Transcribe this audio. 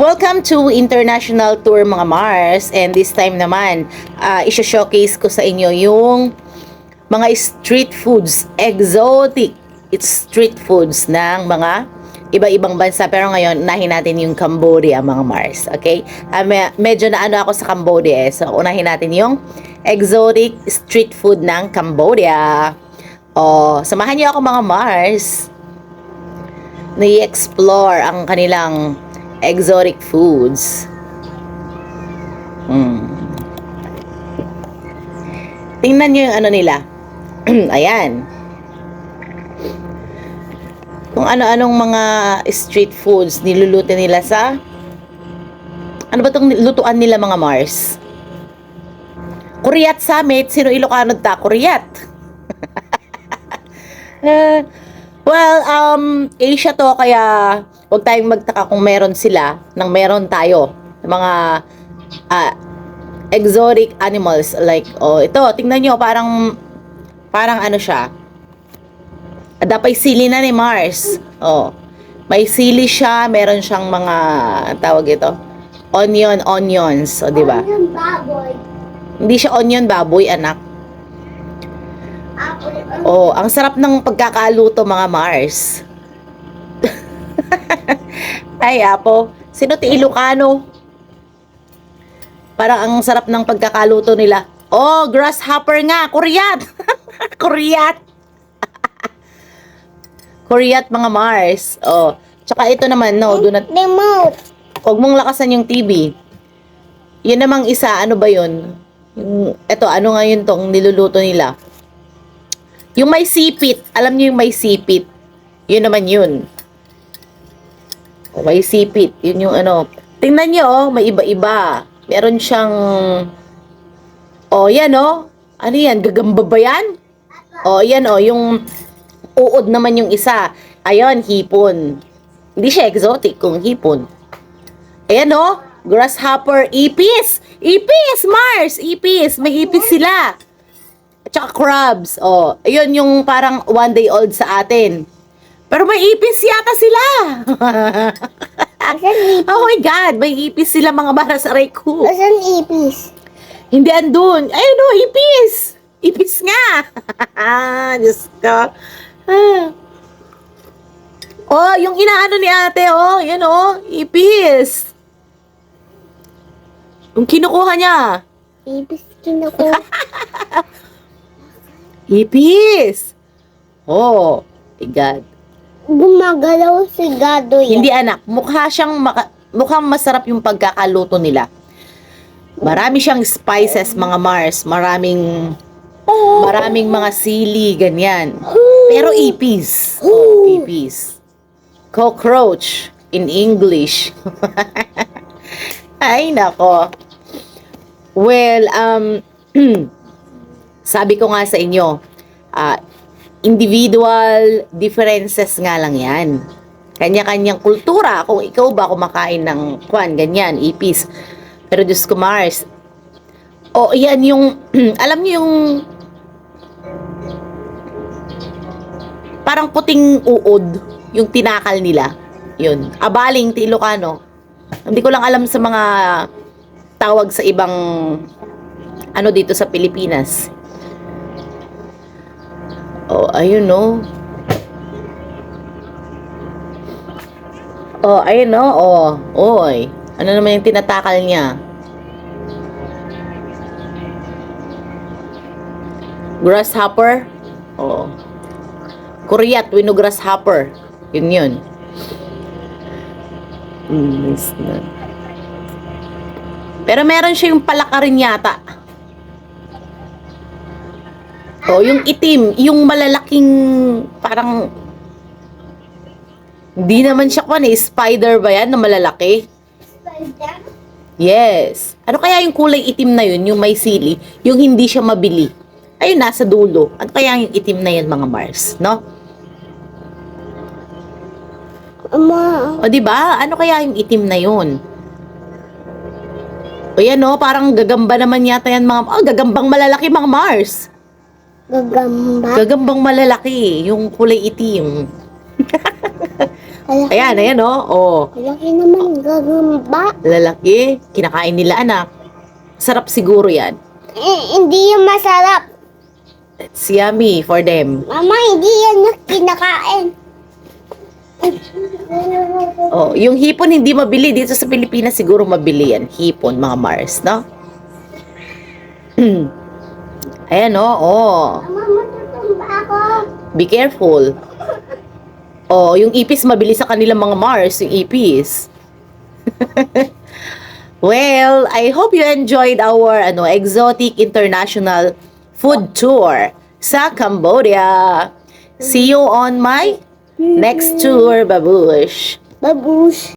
Welcome to International Tour mga Mars, and this time naman i-showcase ko sa inyo yung mga street foods, exotic street foods ng mga iba-ibang bansa. Pero ngayon, unahin natin yung Cambodia mga Mars, okay? Medyo naano ako sa Cambodia so unahin natin yung exotic street food ng Cambodia. Samahan niyo ako mga Mars na i-explore ang kanilang exotic foods. Tingnan nyo yung ano nila. Ayan. Kung ano-anong mga street foods niluluto nila sa... Ano ba itong lutuan nila mga Mars? Kuryat Summit. Sino Ilocano ta? Kuryat. Asia to, kaya huwag tayong magtaka kung meron sila nang meron tayo mga exotic animals like ito, tingnan nyo, parang ano siya, dapay sili na ni Mars. May sili siya, meron siyang mga tawag ito, onions, di ba? Onion baboy. Hindi siya onion baboy, anak. Ang sarap ng pagkakaluto mga Mars. Ay, Apo. Sino ti Ilocano? Parang ang sarap ng pagkakaluto nila. Grasshopper nga. Kuryat. Kuryat. Kuryat mga Mars. Tsaka ito naman, do not... Remote. Huwag mong lakasan yung TV. Yun namang isa, ano ba yun? Ito, ano nga yun tong niluluto nila? Yung may sipit. Alam niyo yung may sipit? Yun naman yun. May sipit. Yun yung ano. Tingnan niyo, may iba-iba. Meron siyang... yan Ano yan? Gagamba ba yan? Yan yung uod naman yung isa. Ayun, hipon. Hindi siya exotic kung hipon. Ayan grasshopper, ipis. Ipis, Mars. Ipis. May ipis sila. Tsaka crabs. Ayun yung parang 1 day old sa atin. Pero may ipis yata sila. Oh my God, may ipis sila mga baras aray ko. Asan ipis? Hindi andun. Ayun ipis. Ipis nga. Diyos ko. Yung inaano ni ate, yan ipis. Yung kinukuha niya. Ipis kinukuha. Ipis. My God. Gumagalaw si Gado yan. Hindi anak, mukhang masarap yung pagkakaluto nila. Marami siyang spices mga Mars, maraming mga sili, ganyan. Pero ipis. Ipis. Cockroach in English. Ay nako. Well, sabi ko nga sa inyo, individual differences nga lang yan. Kanya-kanyang kultura. Kung ikaw ba kumakain ng ganyan, ipis. Pero Diyos ko Mars. Yan yung, alam niyo yung parang puting uod, yung tinakal nila. Yun. Abaling ti Ilocano. Hindi ko lang alam sa mga tawag sa ibang dito sa Pilipinas. Ayun ayun oy. Ano naman yung tinatakal niya? Grasshopper? Kuryat, wino grasshopper. Yun. Pero meron siya yung palakarin yata. Yung itim, yung malalaking parang hindi naman siya spider ba yan na malalaki? Spider? Yes. Ano kaya yung kulay itim na yun, yung may sili, yung hindi siya mabili? Ayun, nasa dulo. Ano kaya yung itim na yan mga Mars, no? Diba? Ano kaya yung itim na yun? Yan parang gagamba naman yata yan mga... gagambang malalaki mga Mars. Gagamba? Gagambang malalaki, yung kulay itim. Ayan, ayan, oh. Oh, Malaki naman gagamba. lalaki. Kinakain nila, anak. Sarap siguro yan. Hindi yung masarap. It's yummy for them. Mama, hindi yan yung kinakain. Oh, yung hipon hindi mabili dito sa Pilipinas, siguro mabili yan. Hipon, mga Mars, no? Ayan, oh, oh. Mama, matutumba ako. Be careful. Oh, yung ipis mabili sa kanilang mga Mars, yung ipis. Well, I hope you enjoyed our exotic international food tour sa Cambodia. See you on my next tour, babush. Babush.